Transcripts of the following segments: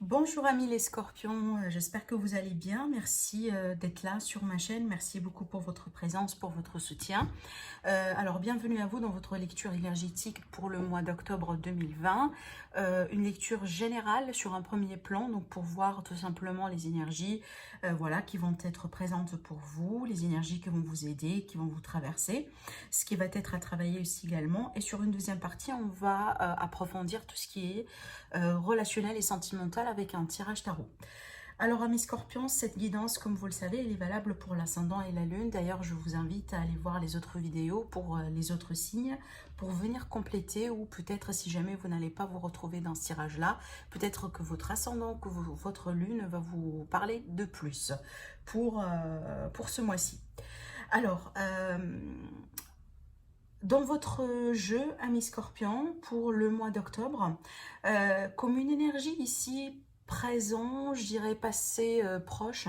Bonjour amis les scorpions, j'espère que vous allez bien. Merci d'être là sur ma chaîne. Merci beaucoup pour votre présence, pour votre soutien. Alors bienvenue à vous dans votre lecture énergétique pour le mois d'octobre 2020. Une lecture générale sur un premier plan, donc pour voir tout simplement les énergies voilà, qui vont être présentes pour vous, les énergies qui vont vous aider, qui vont vous traverser, ce qui va être à travailler aussi également. Et sur une deuxième partie, on va approfondir tout ce qui est relationnel et sentimental avec un tirage tarot. Alors amis scorpions, cette guidance, comme vous le savez, elle est valable pour l'ascendant et la lune. D'ailleurs, je vous invite à aller voir les autres vidéos pour les autres signes, pour venir compléter, ou peut-être si jamais vous n'allez pas vous retrouver dans ce tirage-là, peut-être que votre ascendant, que votre lune va vous parler de plus pour ce mois-ci. Alors, dans votre jeu, amis scorpions, pour le mois d'octobre, comme une énergie ici présent, je dirais passé proche,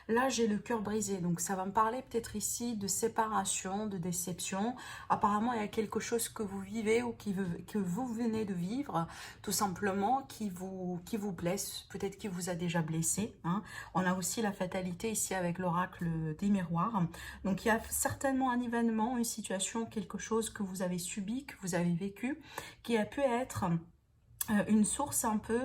là j'ai le cœur brisé, donc ça va me parler peut-être ici de séparation, de déception. Apparemment il y a quelque chose que vous vivez ou que vous venez de vivre, tout simplement, qui vous blesse, peut-être qui vous a déjà blessé, hein. On a aussi la fatalité ici avec l'oracle des miroirs, donc il y a certainement un événement, une situation, quelque chose que vous avez subi, que vous avez vécu, qui a pu être une source un peu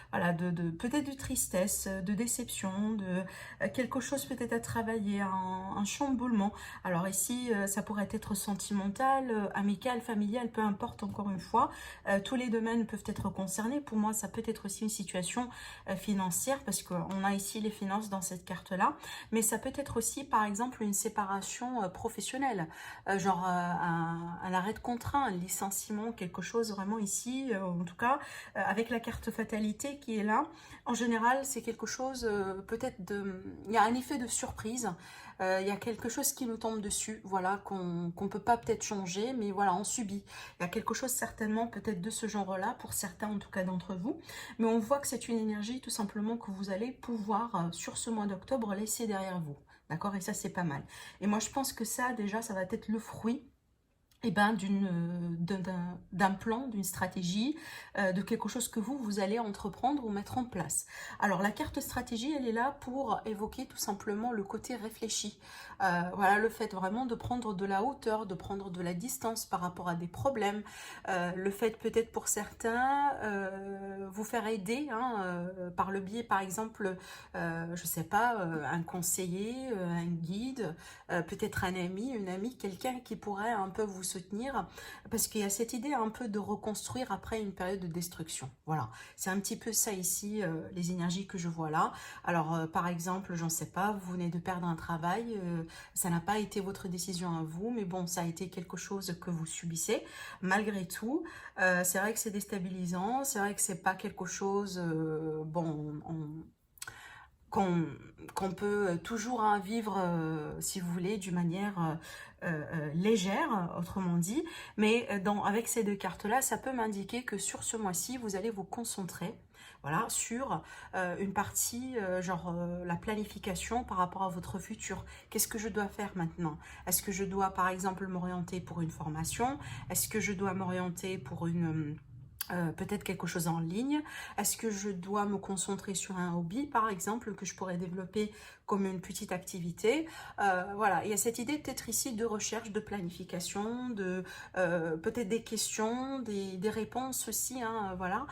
voilà, peut-être de tristesse, de déception, de quelque chose peut-être à travailler, un chamboulement. Alors ici, ça pourrait être sentimental, amical, familial, peu importe, encore une fois. Tous les domaines peuvent être concernés. Pour moi, ça peut être aussi une situation financière, parce qu'on a ici les finances dans cette carte-là. Mais ça peut être aussi, par exemple, une séparation professionnelle, genre un arrêt de contrat, un licenciement, quelque chose vraiment ici, en tout cas, avec la carte fatalité qui est là. En général, c'est quelque chose, peut-être il y a un effet de surprise, il y a quelque chose qui nous tombe dessus, voilà, qu'on ne peut pas peut-être changer, mais voilà, on subit. Il y a quelque chose certainement peut-être de ce genre-là, pour certains en tout cas d'entre vous, mais on voit que c'est une énergie tout simplement que vous allez pouvoir, sur ce mois d'octobre, laisser derrière vous. D'accord? Et ça, c'est pas mal. Et moi, je pense que ça, déjà, ça va être le fruit, eh ben, d'un plan, d'une stratégie, de quelque chose que vous allez entreprendre ou mettre en place. Alors, la carte stratégie, elle est là pour évoquer tout simplement le côté réfléchi. Voilà, le fait vraiment de prendre de la hauteur, de prendre de la distance par rapport à des problèmes. Le fait peut-être pour certains, vous faire aider, hein, par le biais, par exemple, je sais pas, un conseiller, un guide, peut-être un ami, une amie, quelqu'un qui pourrait un peu vous soutenir, parce qu'il y a cette idée un peu de reconstruire après une période de destruction. Voilà, c'est un petit peu ça ici, les énergies que je vois là. Alors, par exemple, j'en sais pas, vous venez de perdre un travail, ça n'a pas été votre décision à vous, mais bon, ça a été quelque chose que vous subissez, malgré tout. C'est vrai que c'est déstabilisant, c'est vrai que c'est pas quelque chose, bon, qu'on peut toujours, hein, vivre, si vous voulez, d'une manière légère, autrement dit. Mais avec ces deux cartes-là, ça peut m'indiquer que sur ce mois-ci, vous allez vous concentrer, voilà, sur une partie, genre la planification par rapport à votre futur. Qu'est-ce que je dois faire maintenant? Est-ce que je dois, par exemple, m'orienter pour une formation? Est-ce que je dois m'orienter pour une... peut-être quelque chose en ligne? Est-ce que je dois me concentrer sur un hobby, par exemple, que je pourrais développer comme une petite activité? Voilà, il y a cette idée peut-être ici de recherche, de planification, de peut-être des questions, des réponses aussi, hein, voilà.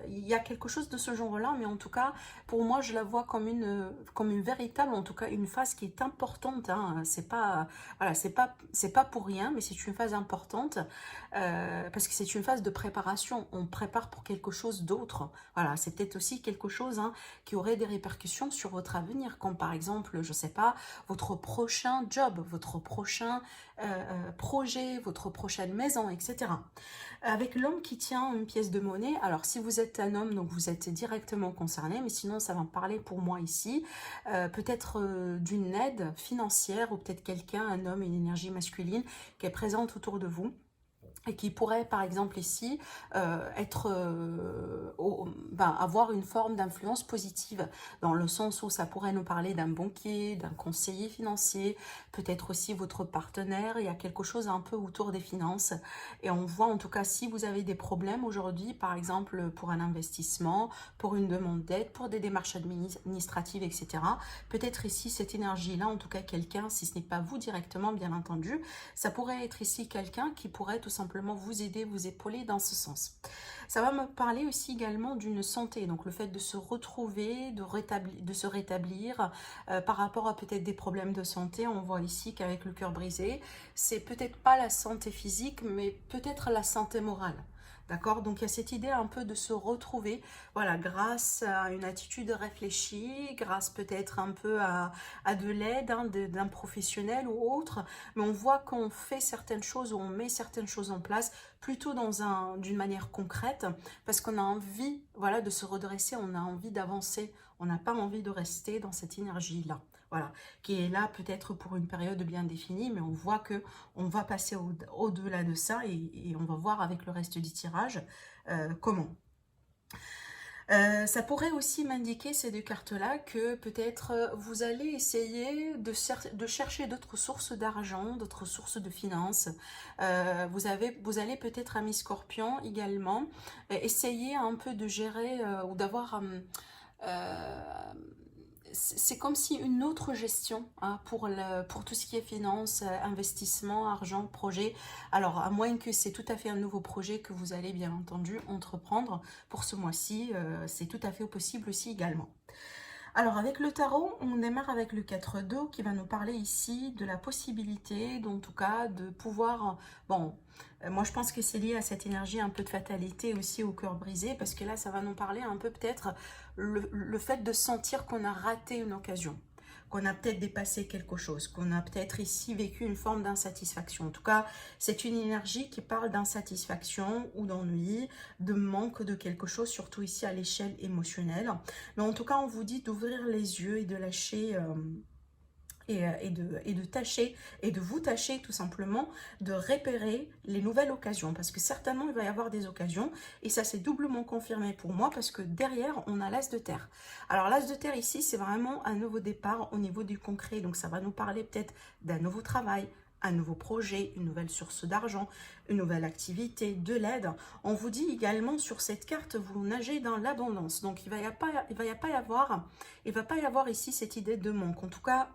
Il y a quelque chose de ce genre-là, mais en tout cas, pour moi, je la vois comme une véritable, en tout cas, une phase qui est importante, hein. C'est pas, voilà, c'est pas pour rien, mais c'est une phase importante, parce que c'est une phase de préparation. On prépare pour quelque chose d'autre. Voilà, c'est peut-être aussi quelque chose, hein, qui aurait des répercussions sur votre avenir, comme par exemple, je sais pas, votre prochain job, votre prochain projet, votre prochaine maison, etc. Avec l'homme qui tient une pièce de monnaie, alors si vous êtes un homme, donc vous êtes directement concerné, mais sinon ça va me parler pour moi ici, peut-être d'une aide financière, ou peut-être quelqu'un, un homme, une énergie masculine qui est présente autour de vous. et qui pourrait par exemple ici avoir une forme d'influence positive, dans le sens où ça pourrait nous parler d'un banquier, d'un conseiller financier, peut-être aussi votre partenaire. Il y a quelque chose un peu autour des finances, et on voit en tout cas si vous avez des problèmes aujourd'hui, par exemple pour un investissement, pour une demande d'aide, pour des démarches administratives, etc. Peut-être ici cette énergie-là, en tout cas quelqu'un, si ce n'est pas vous directement bien entendu, ça pourrait être ici quelqu'un qui pourrait tout simplement vous aider, vous épauler dans ce sens. Ça va me parler aussi également d'une santé, donc le fait de se retrouver, de se rétablir par rapport à peut-être des problèmes de santé. On voit ici qu'avec le cœur brisé, c'est peut-être pas la santé physique, mais peut-être la santé morale. D'accord? Donc il y a cette idée un peu de se retrouver, voilà, grâce à une attitude réfléchie, grâce peut-être un peu à de l'aide hein, d'un professionnel ou autre, mais on voit qu'on fait certaines choses ou on met certaines choses en place plutôt d'une manière concrète, parce qu'on a envie, voilà, de se redresser, on a envie d'avancer, on n'a pas envie de rester dans cette énergie-là. Voilà, qui est là peut-être pour une période bien définie, mais on voit que on va passer au-delà de ça et on va voir avec le reste du tirage comment. Ça pourrait aussi m'indiquer, ces deux cartes-là, que peut-être vous allez essayer de chercher d'autres sources d'argent, d'autres sources de finances. Vous allez peut-être, ami Scorpion, également, essayer un peu de gérer ou d'avoir... c'est comme si une autre gestion hein, pour tout ce qui est finance, investissement, argent, projet. Alors, à moins que c'est tout à fait un nouveau projet que vous allez bien entendu entreprendre pour ce mois-ci, c'est tout à fait possible aussi également. Alors, avec le tarot, on démarre avec le 4 d'eau qui va nous parler ici de la possibilité, en tout cas, de pouvoir... Bon, moi, je pense que c'est lié à cette énergie un peu de fatalité aussi au cœur brisé, parce que là, ça va nous parler un peu peut-être le fait de sentir qu'on a raté une occasion, qu'on a peut-être dépassé quelque chose, qu'on a peut-être ici vécu une forme d'insatisfaction. En tout cas, c'est une énergie qui parle d'insatisfaction ou d'ennui, de manque de quelque chose, surtout ici à l'échelle émotionnelle. Mais en tout cas, on vous dit d'ouvrir les yeux et de lâcher... et de tâcher, et de vous tâcher tout simplement de repérer les nouvelles occasions, parce que certainement il va y avoir des occasions, et ça c'est doublement confirmé pour moi, parce que derrière on a l'as de terre. Alors l'as de terre ici c'est vraiment un nouveau départ au niveau du concret, donc ça va nous parler peut-être d'un nouveau travail, un nouveau projet, une nouvelle source d'argent, une nouvelle activité, de l'aide. On vous dit également sur cette carte, vous nagez dans l'abondance, donc il va pas y avoir ici cette idée de manque, en tout cas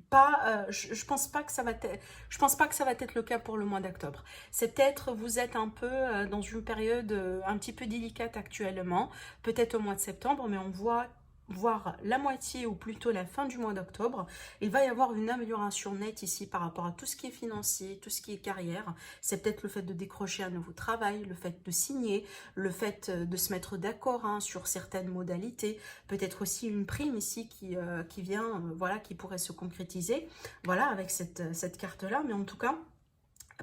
pas, je pense pas que ça va être, je pense pas que ça va être le cas pour le mois d'octobre. C'est peut-être vous êtes un peu dans une période un petit peu délicate actuellement, peut-être au mois de septembre, mais on voit voir la moitié ou plutôt la fin du mois d'octobre. Il va y avoir une amélioration nette ici par rapport à tout ce qui est financier, tout ce qui est carrière. C'est peut-être le fait de décrocher un nouveau travail, le fait de signer, le fait de se mettre d'accord hein, sur certaines modalités, peut-être aussi une prime ici qui vient, voilà, qui pourrait se concrétiser, voilà, avec cette carte-là, mais en tout cas,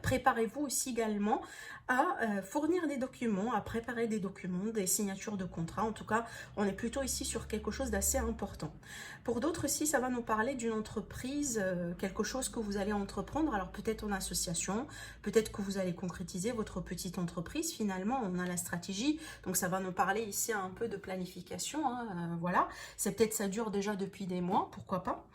préparez-vous aussi également à fournir des documents, à préparer des documents, des signatures de contrat. En tout cas, on est plutôt ici sur quelque chose d'assez important. Pour d'autres aussi, ça va nous parler d'une entreprise, quelque chose que vous allez entreprendre. Alors peut-être en association, peut-être que vous allez concrétiser votre petite entreprise. Finalement, on a la stratégie. Donc ça va nous parler ici un peu de planification. Hein, voilà, c'est peut-être ça dure déjà depuis des mois, pourquoi pas.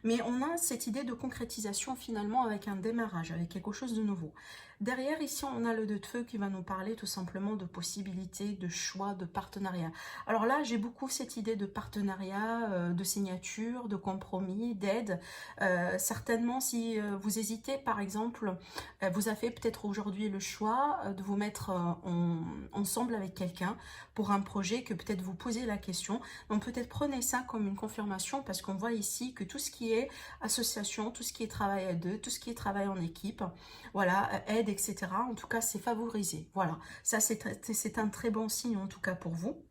Mais on a cette idée de concrétisation finalement avec un démarrage, avec quelque chose de nouveau. Derrière, ici, on a le 2 de feu qui va nous parler tout simplement de possibilités, de choix, de partenariat. Alors là, j'ai beaucoup cette idée de partenariat, de signature, de compromis, d'aide. Certainement, si vous hésitez, par exemple, vous avez peut-être aujourd'hui le choix de vous mettre ensemble avec quelqu'un pour un projet que peut-être vous posez la question. Donc peut-être prenez ça comme une confirmation parce qu'on voit ici que tout ce qui est association, tout ce qui est travail à deux, tout ce qui est travail en équipe, voilà, aide, etc. En tout cas, c'est favorisé. Voilà, ça c'est un très bon signe en tout cas pour vous.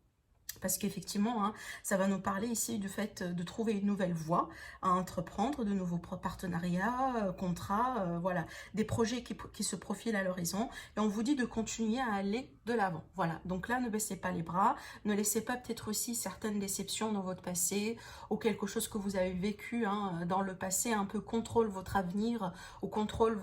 Parce qu'effectivement, hein, ça va nous parler ici du fait de trouver une nouvelle voie à entreprendre, de nouveaux partenariats, contrats, voilà, des projets qui se profilent à l'horizon. Et on vous dit de continuer à aller de l'avant. Voilà, donc là, ne baissez pas les bras, ne laissez pas peut-être aussi certaines déceptions dans votre passé ou quelque chose que vous avez vécu dans le passé, un peu contrôle votre avenir ou contrôle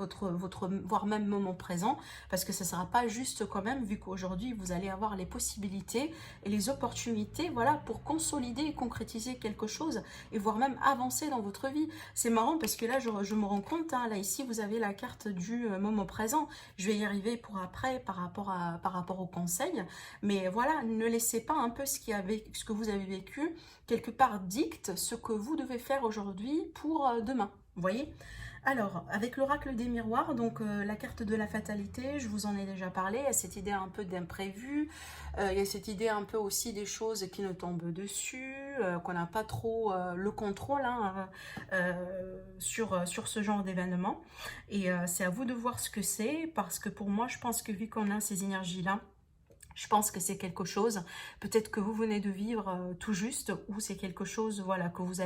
voire même moment présent, parce que ça ne sera pas juste quand même, vu qu'aujourd'hui, vous allez avoir les possibilités et les opportunités, voilà, pour consolider et concrétiser quelque chose et voire même avancer dans votre vie. C'est marrant parce que là, je me rends compte, là ici, vous avez la carte du moment présent. Je vais y arriver pour après par rapport au conseil. Mais voilà, ne laissez pas un peu ce que vous avez vécu, quelque part dicte ce que vous devez faire aujourd'hui pour demain. Vous voyez? Alors, avec l'oracle des miroirs, donc la carte de la fatalité, je vous en ai déjà parlé, il y a cette idée un peu d'imprévu, il y a cette idée un peu aussi des choses qui nous tombent dessus, qu'on n'a pas trop le contrôle sur ce genre d'événement. Et c'est à vous de voir ce que c'est, parce que pour moi, je pense que vu qu'on a ces énergies-là, je pense que c'est quelque chose, peut-être que vous venez de vivre tout juste, ou c'est quelque chose, voilà, que vous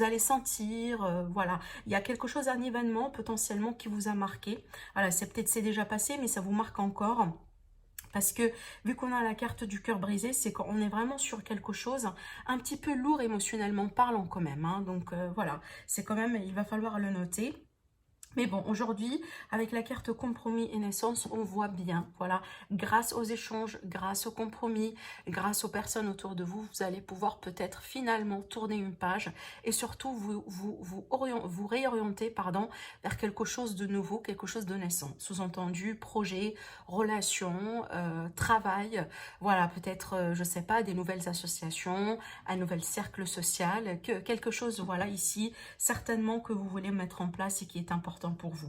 allez sentir, voilà, il y a quelque chose, un événement potentiellement qui vous a marqué. Voilà, c'est déjà passé, mais ça vous marque encore. Parce que vu qu'on a la carte du cœur brisé, c'est qu'on est vraiment sur quelque chose un petit peu lourd émotionnellement parlant quand même. Donc voilà, c'est quand même, il va falloir le noter. Mais bon, aujourd'hui, avec la carte compromis et naissance, on voit bien, voilà, grâce aux échanges, grâce aux compromis, grâce aux personnes autour de vous, vous allez pouvoir peut-être finalement tourner une page et surtout vous réorienter vers quelque chose de nouveau, quelque chose de naissant. Sous-entendu, projet, relation, travail, voilà, peut-être, je sais pas, des nouvelles associations, un nouvel cercle social, quelque chose, voilà, ici, certainement que vous voulez mettre en place et qui est important pour vous.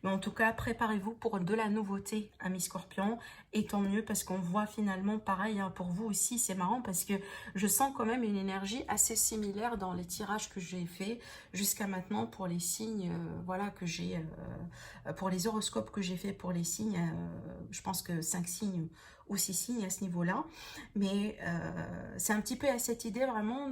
Mais en tout cas, préparez-vous pour de la nouveauté, amis Scorpion, et tant mieux parce qu'on voit finalement pareil pour vous aussi. C'est marrant parce que je sens quand même une énergie assez similaire dans les tirages que j'ai fait jusqu'à maintenant pour les signes, voilà, que j'ai, pour les horoscopes que j'ai fait pour les signes, je pense que 5 signes ou 6 signes à ce niveau-là, mais c'est un petit peu à cette idée vraiment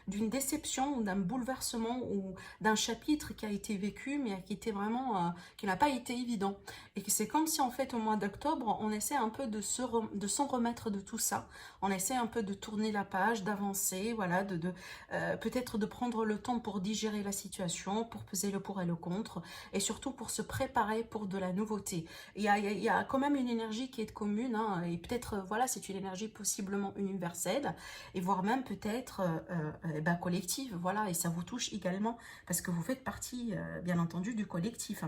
d'une déception ou d'un bouleversement ou d'un chapitre qui a été vécu mais qui était vraiment, qui n'a pas été évident, et que c'est comme si en fait au mois d'octobre on essaie un peu de s'en remettre de tout ça, on essaie un peu de tourner la page, d'avancer, voilà, peut-être de prendre le temps pour digérer la situation, pour peser le pour et le contre, et surtout pour se préparer pour de la nouveauté. Il y a quand même une énergie qui est commune, et peut-être, voilà, c'est une énergie possiblement universelle, et voire même peut-être collective, voilà, et ça vous touche également, parce que vous faites partie, bien entendu, du collectif.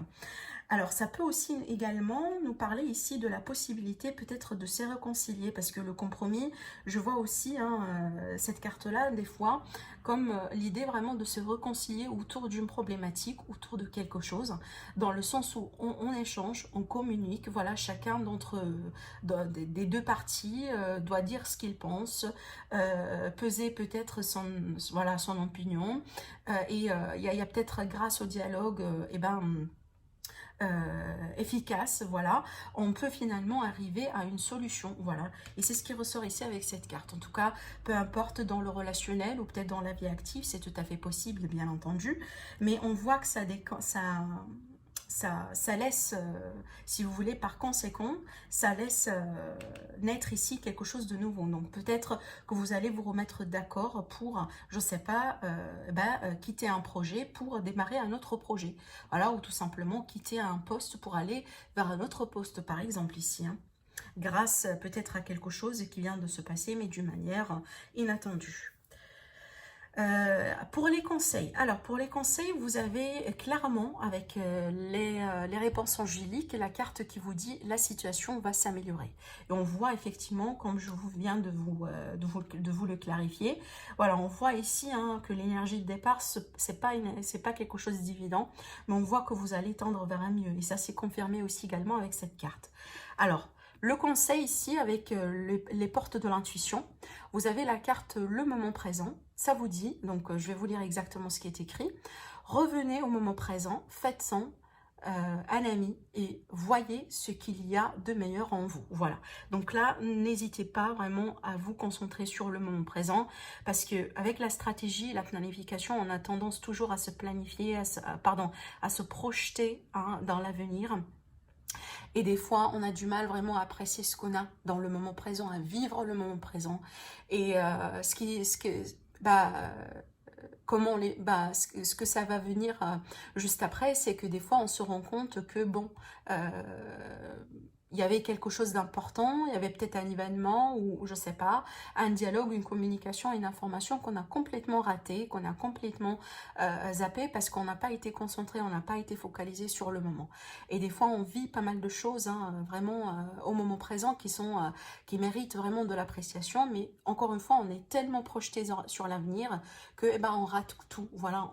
Alors, ça peut aussi également nous parler ici de la possibilité peut-être de se réconcilier, parce que le compromis, je vois aussi cette carte-là, des fois, comme l'idée vraiment de se réconcilier autour d'une problématique, autour de quelque chose, dans le sens où on échange, on communique, voilà, chacun des deux parties doit dire ce qu'il pense, peser peut-être son opinion, et il y a peut-être grâce au dialogue, efficace, voilà, on peut finalement arriver à une solution, voilà, et c'est ce qui ressort ici avec cette carte. En tout cas, peu importe dans le relationnel ou peut-être dans la vie active, c'est tout à fait possible, bien entendu, mais on voit que ça laisse, si vous voulez, par conséquent, ça laisse naître ici quelque chose de nouveau. Donc peut-être que vous allez vous remettre d'accord pour, je sais pas, quitter un projet pour démarrer un autre projet. Voilà, ou tout simplement quitter un poste pour aller vers un autre poste, par exemple ici. Grâce peut-être à quelque chose qui vient de se passer, mais d'une manière inattendue. Pour les conseils, alors pour les conseils, vous avez clairement avec les réponses angéliques la carte qui vous dit la situation va s'améliorer. Et on voit effectivement, comme je vous viens de vous le clarifier, voilà, on voit ici que l'énergie de départ, c'est pas quelque chose d'évident, mais on voit que vous allez tendre vers un mieux. Et ça s'est confirmé aussi également avec cette carte. Alors, le conseil ici avec les portes de l'intuition, vous avez la carte le moment présent, ça vous dit, donc je vais vous lire exactement ce qui est écrit. Revenez au moment présent, faites-en un ami et voyez ce qu'il y a de meilleur en vous. Voilà, donc là, n'hésitez pas vraiment à vous concentrer sur le moment présent, parce que avec la stratégie, la planification, on a tendance toujours à se planifier, à se projeter dans l'avenir. Et des fois, on a du mal vraiment à apprécier ce qu'on a dans le moment présent, à vivre le moment présent. Et comment ce que ça va venir juste après, c'est que des fois, on se rend compte que, bon, il y avait quelque chose d'important, il y avait peut-être un événement ou je sais pas, un dialogue, une communication, une information qu'on a complètement raté, qu'on a complètement zappé parce qu'on n'a pas été concentré, on n'a pas été focalisé sur le moment. Et des fois, on vit pas mal de choses hein, vraiment au moment présent qui méritent vraiment de l'appréciation, mais encore une fois, on est tellement projeté sur l'avenir que on rate tout. Voilà,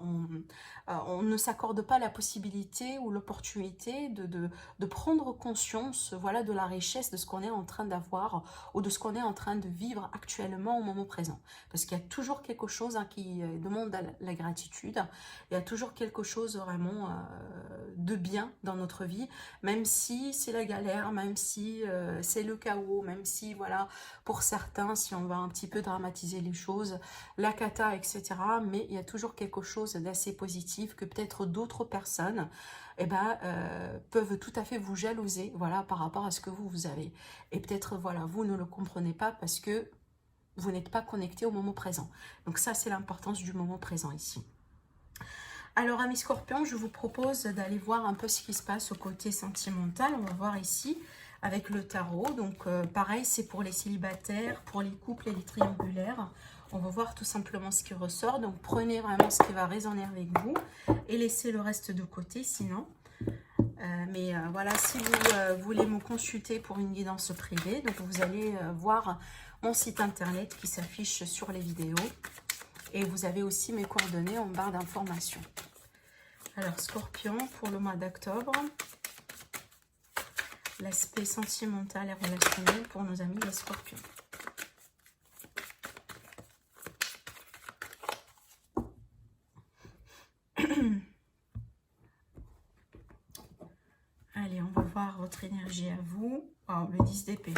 on ne s'accorde pas la possibilité ou l'opportunité de prendre conscience voilà, de la richesse de ce qu'on est en train d'avoir ou de ce qu'on est en train de vivre actuellement au moment présent. Parce qu'il y a toujours quelque chose hein, qui demande la gratitude, il y a toujours quelque chose vraiment de bien dans notre vie, même si c'est la galère, même si c'est le chaos, même si, voilà, pour certains, si on va un petit peu dramatiser les choses, la cata, etc. Mais il y a toujours quelque chose d'assez positif que peut-être d'autres personnes peuvent tout à fait vous jalouser voilà, par rapport à ce que vous avez. Et peut-être voilà, vous ne le comprenez pas parce que vous n'êtes pas connecté au moment présent. Donc ça, c'est l'importance du moment présent ici. Alors, amis scorpions, je vous propose d'aller voir un peu ce qui se passe au côté sentimental. On va voir ici avec le tarot. Donc, pareil, c'est pour les célibataires, pour les couples et les triangulaires. On va voir tout simplement ce qui ressort. Donc, prenez vraiment ce qui va résonner avec vous et laissez le reste de côté, sinon. Voilà, si vous voulez me consulter pour une guidance privée, donc vous allez voir mon site internet qui s'affiche sur les vidéos. Et vous avez aussi mes coordonnées en barre d'informations. Alors, Scorpion, pour le mois d'octobre, l'aspect sentimental et relationnel pour nos amis les Scorpions. Allez, on va voir votre énergie à vous. Oh, le 10 d'épée.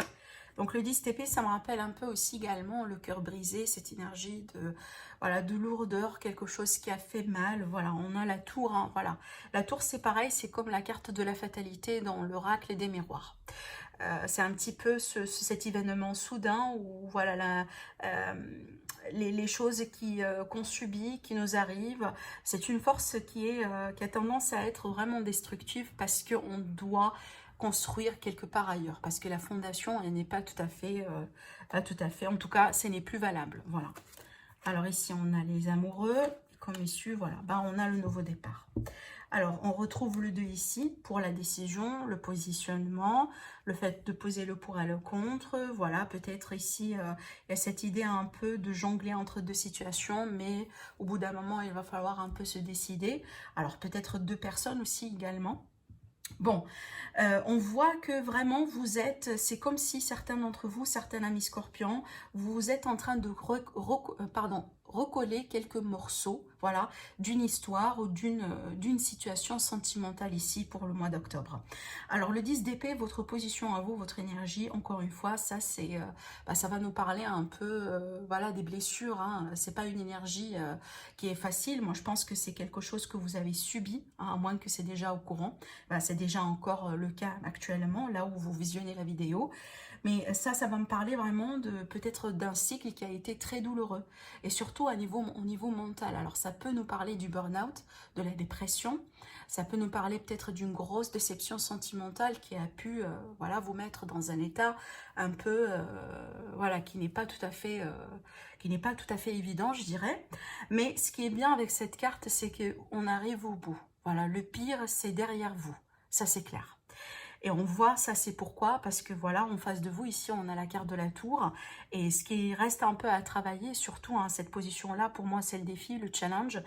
Donc le 10 d'épée, ça me rappelle un peu aussi également le cœur brisé, cette énergie de, voilà, de lourdeur, quelque chose qui a fait mal. Voilà, on a la tour. Hein, voilà. La tour, c'est pareil, c'est comme la carte de la fatalité dans l'oracle des miroirs. C'est un petit peu cet événement soudain où voilà les choses qu'on subit, qui nous arrivent. C'est une force qui a tendance à être vraiment destructive parce qu'on doit construire quelque part ailleurs, parce que la fondation, elle n'est pas tout à fait, en tout cas, ce n'est plus valable, voilà. Alors ici, on a les amoureux, comme issu, voilà, on a le nouveau départ. Alors, on retrouve le 2 ici, pour la décision, le positionnement, le fait de poser le pour et le contre, voilà, peut-être ici, il y a cette idée un peu de jongler entre deux situations, mais au bout d'un moment, il va falloir un peu se décider. Alors, peut-être deux personnes aussi également. Bon, on voit que vraiment vous êtes, c'est comme si certains d'entre vous, certains amis scorpions, vous êtes en train de recoller quelques morceaux, voilà, d'une histoire ou d'une situation sentimentale ici pour le mois d'octobre. Alors le 10 d'épée, votre position à vous, votre énergie, encore une fois, ça c'est, ça va nous parler un peu, voilà, des blessures, hein. C'est pas une énergie qui est facile. Moi je pense que c'est quelque chose que vous avez subi, hein, à moins que c'est déjà au courant. C'est déjà encore le cas actuellement, là où vous visionnez la vidéo. Mais ça va me parler vraiment de peut-être d'un cycle qui a été très douloureux. Et surtout au niveau mental. Alors ça peut nous parler du burn-out, de la dépression. Ça peut nous parler peut-être d'une grosse déception sentimentale qui a pu voilà, vous mettre dans un état un peu voilà, qui n'est pas tout à fait évident, je dirais. Mais ce qui est bien avec cette carte, c'est qu'on arrive au bout. Voilà, le pire, c'est derrière vous. Ça, c'est clair. Et on voit, ça c'est pourquoi, parce que voilà, en face de vous, ici, on a la carte de la tour. Et ce qui reste un peu à travailler, surtout, hein, cette position-là, pour moi, c'est le défi, le challenge.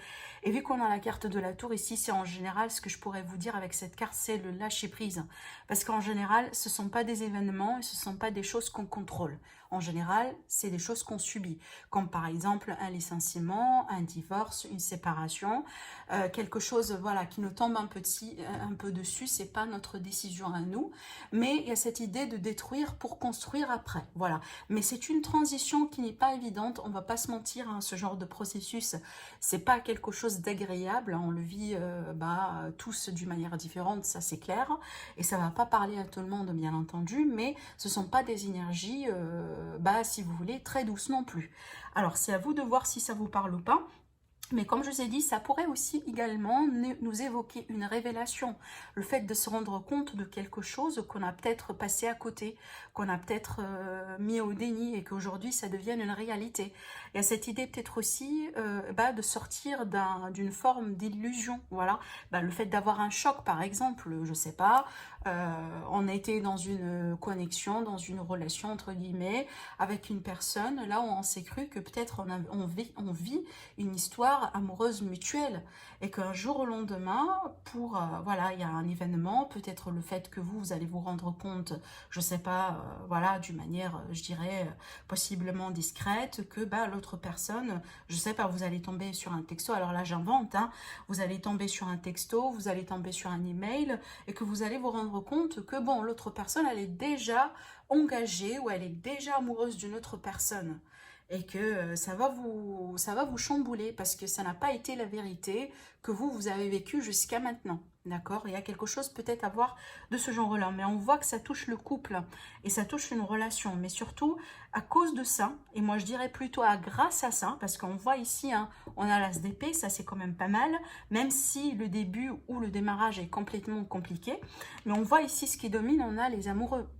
Et vu qu'on a la carte de la tour ici, c'est en général, ce que je pourrais vous dire avec cette carte, c'est le lâcher prise. Parce qu'en général, ce ne sont pas des événements, et ce ne sont pas des choses qu'on contrôle. En général, c'est des choses qu'on subit, comme par exemple un licenciement, un divorce, une séparation, quelque chose voilà, qui nous tombe un peu dessus, c'est pas notre décision à nous, mais il y a cette idée de détruire pour construire après, voilà. Mais c'est une transition qui n'est pas évidente, on va pas se mentir, hein, ce genre de processus, c'est pas quelque chose d'agréable, hein, on le vit tous d'une manière différente, ça c'est clair, et ça va pas parler à tout le monde bien entendu, mais ce sont pas des énergies, si vous voulez, très douces non plus. Alors c'est à vous de voir si ça vous parle ou pas. Mais comme je vous ai dit, ça pourrait aussi également nous évoquer une révélation. Le fait de se rendre compte de quelque chose qu'on a peut-être passé à côté, qu'on a peut-être mis au déni et qu'aujourd'hui ça devienne une réalité. Il y a cette idée peut-être aussi de sortir d'une forme d'illusion. Voilà, le fait d'avoir un choc par exemple, je sais pas, on a été dans une connexion, dans une relation entre guillemets, avec une personne, là où on s'est cru que peut-être on vit une histoire amoureuse mutuelle et qu'un jour au lendemain, il y a un événement, peut-être le fait que vous allez vous rendre compte, je sais pas, d'une manière, je dirais, possiblement discrète, que l'autre personne, je sais pas, vous allez tomber sur un texto, alors là j'invente, hein, vous allez tomber sur un texto, vous allez tomber sur un email et que vous allez vous rendre compte que l'autre personne, elle est déjà engagée ou elle est déjà amoureuse d'une autre personne. Et que ça va vous chambouler parce que ça n'a pas été la vérité que vous avez vécu jusqu'à maintenant. D'accord? Il y a quelque chose peut-être à voir de ce genre-là. Mais on voit que ça touche le couple et ça touche une relation. Mais surtout, à cause de ça, et moi je dirais plutôt grâce à ça, parce qu'on voit ici, hein, on a l'as d'épée, ça c'est quand même pas mal, même si le début ou le démarrage est complètement compliqué. Mais on voit ici ce qui domine, on a les amoureux.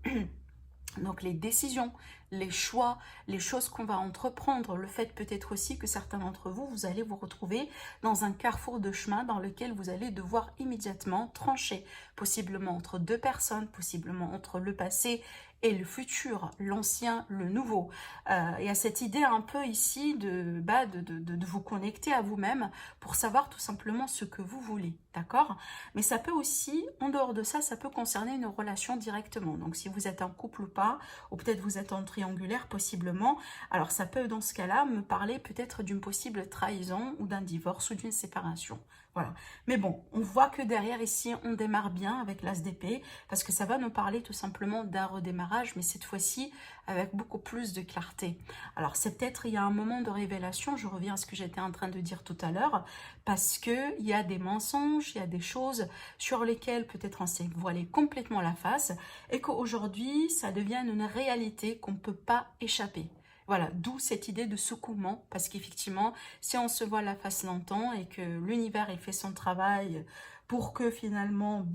Donc les décisions, les choix, les choses qu'on va entreprendre, le fait peut-être aussi que certains d'entre vous, vous allez vous retrouver dans un carrefour de chemin dans lequel vous allez devoir immédiatement trancher, possiblement entre deux personnes, possiblement entre le passé et le futur, l'ancien, le nouveau. Il y a cette idée un peu ici de vous connecter à vous-même pour savoir tout simplement ce que vous voulez, d'accord? Mais ça peut aussi, en dehors de ça, ça peut concerner une relation directement. Donc si vous êtes en couple ou pas, ou peut-être vous êtes en triangulaire possiblement, alors ça peut dans ce cas-là me parler peut-être d'une possible trahison ou d'un divorce ou d'une séparation. Voilà. Mais bon, on voit que derrière ici, on démarre bien avec l'as d'épée parce que ça va nous parler tout simplement d'un redémarrage, mais cette fois-ci avec beaucoup plus de clarté. Alors c'est peut-être, il y a un moment de révélation, je reviens à ce que j'étais en train de dire tout à l'heure, parce qu'il y a des mensonges, il y a des choses sur lesquelles peut-être on s'est voilé complètement la face et qu'aujourd'hui, ça devient une réalité qu'on ne peut pas échapper. Voilà, d'où cette idée de secouement, parce qu'effectivement, si on se voit la face longtemps et que l'univers il fait son travail pour que finalement,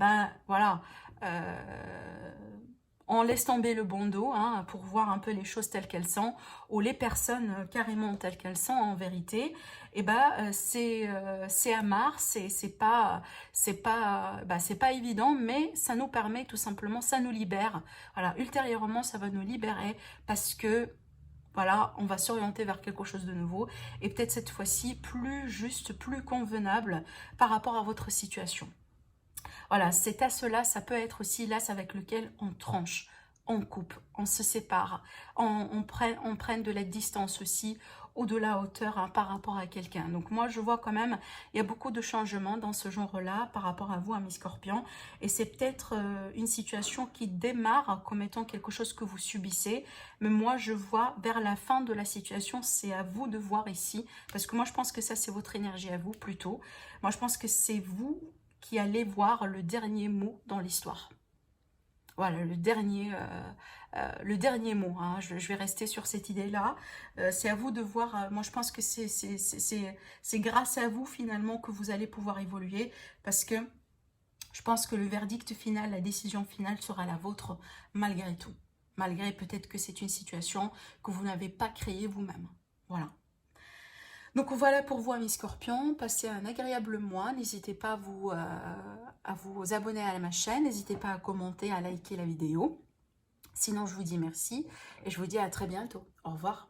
on laisse tomber le bon dos, hein, pour voir un peu les choses telles qu'elles sont, ou les personnes carrément telles qu'elles sont en vérité, et c'est amarre, c'est pas évident, mais ça nous permet tout simplement, ça nous libère. Voilà, ultérieurement, ça va nous libérer parce que voilà, on va s'orienter vers quelque chose de nouveau et peut-être cette fois-ci plus juste, plus convenable par rapport à votre situation. Voilà, cet as-là, ça peut être aussi l'as avec lequel on tranche, on coupe, on se sépare, on prenne de la distance aussi ou de la hauteur, hein, par rapport à quelqu'un. Donc moi, je vois quand même, il y a beaucoup de changements dans ce genre-là par rapport à vous, amis scorpions. Et c'est peut-être une situation qui démarre comme étant quelque chose que vous subissez. Mais moi, je vois vers la fin de la situation, c'est à vous de voir ici. Parce que moi, je pense que ça, c'est votre énergie à vous plutôt. Moi, je pense que c'est vous qui allez voir le dernier mot dans l'histoire. Voilà, le dernier mot, hein. Je vais rester sur cette idée-là. C'est à vous de voir. Moi, je pense que c'est grâce à vous, finalement, que vous allez pouvoir évoluer. Parce que je pense que le verdict final, la décision finale sera la vôtre, malgré tout. Malgré peut-être que c'est une situation que vous n'avez pas créée vous-même. Voilà. Donc voilà pour vous, amis scorpions, passez un agréable mois, n'hésitez pas à vous abonner à ma chaîne, n'hésitez pas à commenter, à liker la vidéo. Sinon je vous dis merci et je vous dis à très bientôt, au revoir.